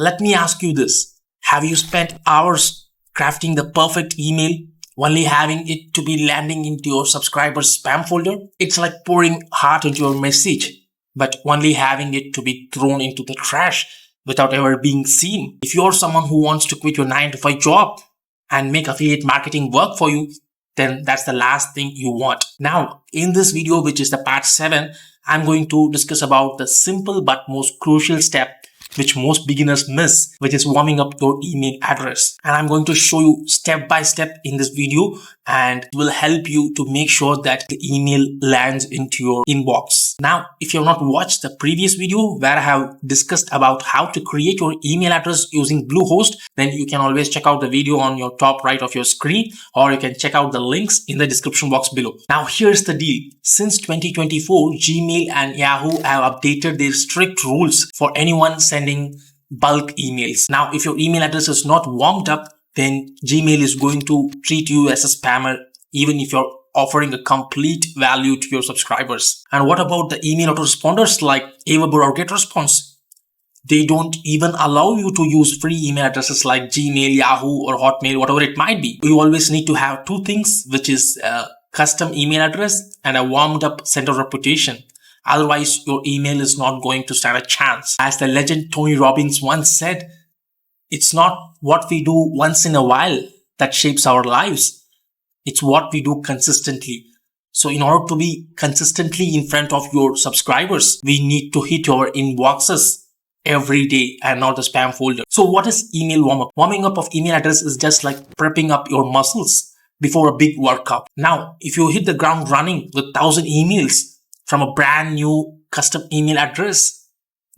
Let me ask you this. Have you spent hours crafting the perfect email, only having it to be landing into your subscriber's spam folder? It's like pouring heart into your message, but only having it to be thrown into the trash without ever being seen. If you're someone who wants to quit your 9-to-5 job and make affiliate marketing work for you, then that's the last thing you want. Now, in this video, which is the part 7, I'm going to discuss about the simple but most crucial step which most beginners miss, which is warming up your email address. And I'm going to show you step by step in this video, and it will help you to make sure that the email lands into your inbox. Now, if you have not watched the previous video where I have discussed about how to create your email address using Bluehost, then you can always check out the video on your top right of your screen, or you can check out the links in the description box below. Now, here's the deal. Since 2024, Gmail and Yahoo have updated their strict rules for anyone sending bulk emails. Now, if your email address is not warmed up, then Gmail is going to treat you as a spammer, even if you're offering a complete value to your subscribers. And what about the email autoresponders like AWeber or Getresponse? They don't even allow you to use free email addresses like Gmail, Yahoo, or Hotmail, whatever it might be. You always need to have two things, which is a custom email address and a warmed up sender reputation. Otherwise, your email is not going to stand a chance. As the legend Tony Robbins once said, it's not what we do once in a while that shapes our lives. It's what we do consistently. So in order to be consistently in front of your subscribers, we need to hit your inboxes every day and not the spam folder. So what is email warm-up? Warming up of email address is just like prepping up your muscles before a big workout. Now, if you hit the ground running with 1,000 emails from a brand new custom email address,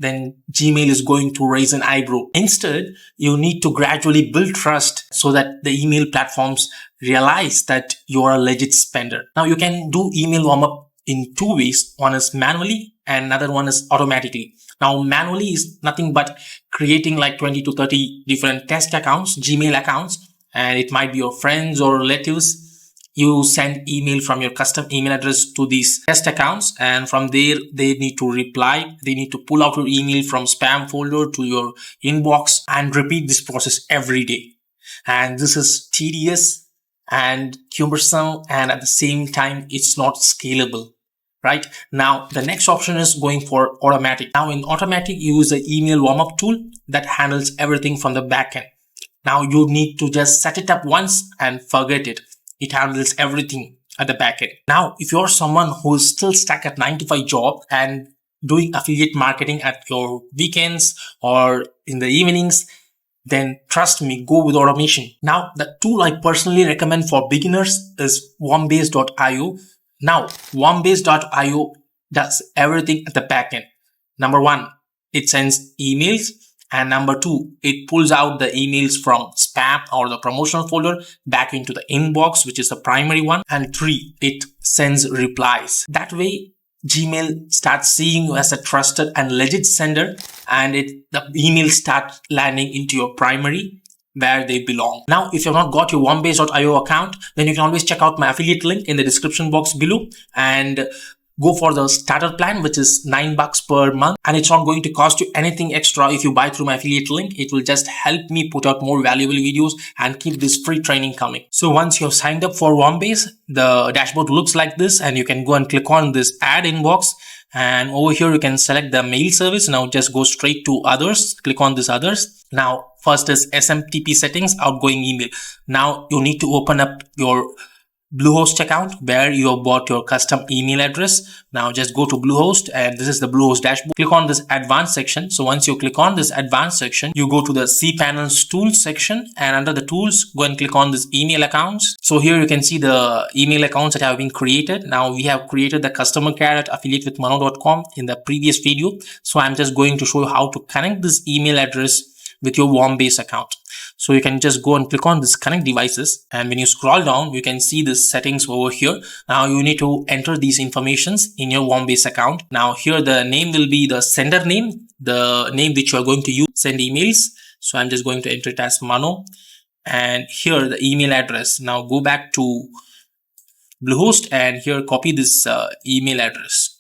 then Gmail is going to raise an eyebrow. Instead, you need to gradually build trust so that the email platforms realize that you are a legit spender. Now, you can do email warm-up in two ways. One is manually and another one is automatically. Now, manually is nothing but creating like 20 to 30 different test accounts, Gmail accounts, and it might be your friends or relatives. You send email from your custom email address to these test accounts, and from there they need to reply. They need to pull out your email from spam folder to your inbox and repeat this process every day. And this is tedious and cumbersome, and at the same time it's not scalable. Right? Now, the next option is going for automatic. Now, in automatic, you use the email warm-up tool that handles everything from the backend. Now, you need to just set it up once and forget it. It handles everything at the backend. Now, if you're someone who is still stuck at 9-to-5 job and doing affiliate marketing at your weekends or in the evenings, then trust me, go with automation. Now, the tool I personally recommend for beginners is warmbase.io. Now, warmbase.io does everything at the backend. Number one, it sends emails. And number two, it pulls out the emails from spam or the promotional folder back into the inbox, which is the primary one. And three, it sends replies. That way, Gmail starts seeing you as a trusted and legit sender, and the emails start landing into your primary where they belong. Now, if you've not got your warmbase.io account, then you can always check out my affiliate link in the description box below and go for the starter plan, which is $9 per month. And it's not going to cost you anything extra if you buy through my affiliate link. It will just help me put out more valuable videos and keep this free training coming. So once you've signed up for Warmbase, the dashboard looks like this, and you can go and click on this add inbox. And over here, you can select the mail service. Now just go straight to others. Click on this others. Now, first is SMTP settings, outgoing email. Now you need to open up your Bluehost account where you have bought your custom email address. Now just go to Bluehost, and this is the Bluehost dashboard. Click on this advanced section. So once you click on this advanced section, you go to the cPanels tools section, and under the tools, go and click on this email accounts. So here you can see the email accounts that have been created. Now we have created the customer care at affiliatewithmano.com in the previous video. So I'm just going to show you how to connect this email address with your Warmbase account. So you can just go and click on this connect devices, and when you scroll down, you can see the settings over here. Now you need to enter these informations in your Warmbase account. Now here the name will be the sender name, the name which you are going to use send emails. So I'm just going to enter it as Mano, and here the email address. Now go back to Bluehost and here copy this email address.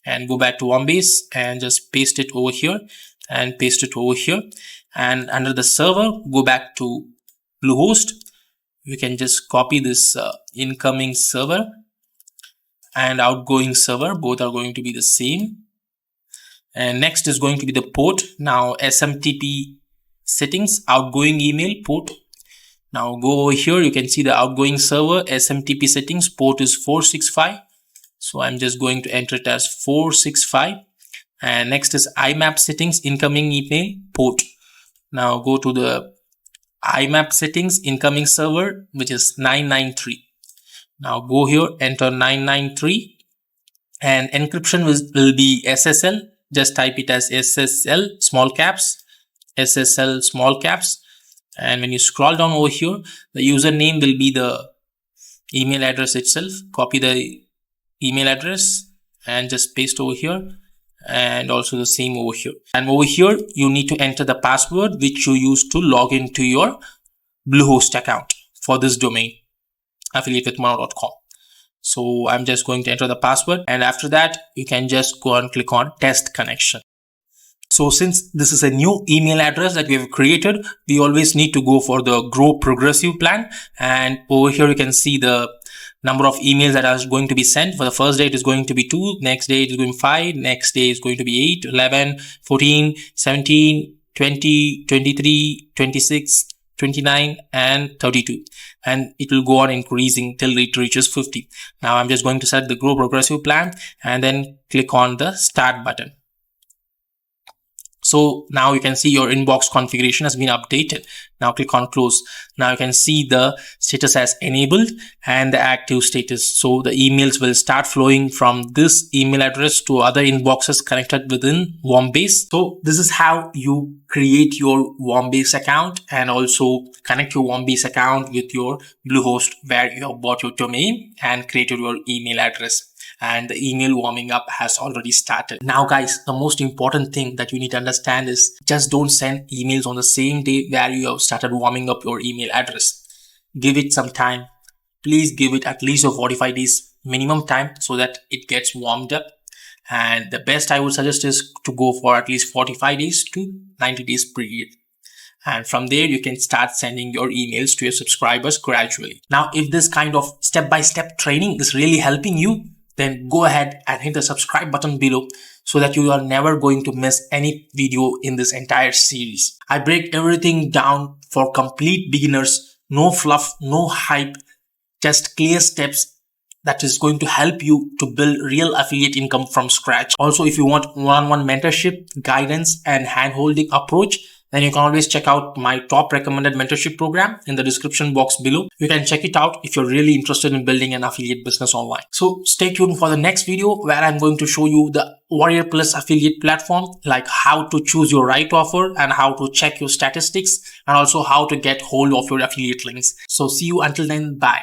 and go back to Homebase and just paste it over here and paste it over here. And under the server, go back to Bluehost. You can just copy this incoming server and outgoing server. Both are going to be the same. And next is going to be the port. Now SMTP settings, outgoing email port. Now go over here, you can see the outgoing server SMTP settings, port is 465. So I'm just going to enter it as 465. And next is IMAP settings, incoming email port. Now go to the IMAP settings, incoming server, which is 993. Now go here, enter 993, and encryption will be SSL. Just type it as SSL small caps, SSL small caps. And when you scroll down over here, the username will be the email address itself. Copy the email address and just paste over here, and also the same over here. And over here, you need to enter the password which you use to log into your Bluehost account for this domain, affiliatewithmono.com. So I'm just going to enter the password, and after that, you can just go and click on test connection. So since this is a new email address that we have created, we always need to go for the grow progressive plan. And over here, you can see the number of emails that are going to be sent. For the first day, it is going to be 2. Next day, it is going to be 5. Next day is going to be 8, 11, 14, 17, 20, 23, 26, 29, and 32. And it will go on increasing till it reaches 50. Now I'm just going to select the grow progressive plan and then click on the start button. So now you can see your inbox configuration has been updated. Now click on close. Now you can see the status as enabled and the active status. So the emails will start flowing from this email address to other inboxes connected within Homebase. So this is how you create your Homebase account and also connect your Homebase account with your Bluehost, where you have bought your domain and created your email address. And the email warming up has already started. Now guys, the most important thing that you need to understand is just don't send emails on the same day where you have started warming up your email address. Give it some time. Please give it at least a 45 days minimum time so that it gets warmed up. And the best I would suggest is to go for at least 45 days to 90 days period. And from there, you can start sending your emails to your subscribers gradually. Now, if this kind of step-by-step training is really helping you, then go ahead and hit the subscribe button below so that you are never going to miss any video in this entire series. I break everything down for complete beginners, no fluff, no hype, just clear steps that is going to help you to build real affiliate income from scratch. Also, if you want one-on-one mentorship, guidance, and hand-holding approach, then you can always check out my top recommended mentorship program in the description box below. You can check it out if you're really interested in building an affiliate business online. So stay tuned for the next video where I'm going to show you the Warrior Plus affiliate platform, like how to choose your right offer and how to check your statistics, and also how to get hold of your affiliate links. So see you until then. Bye.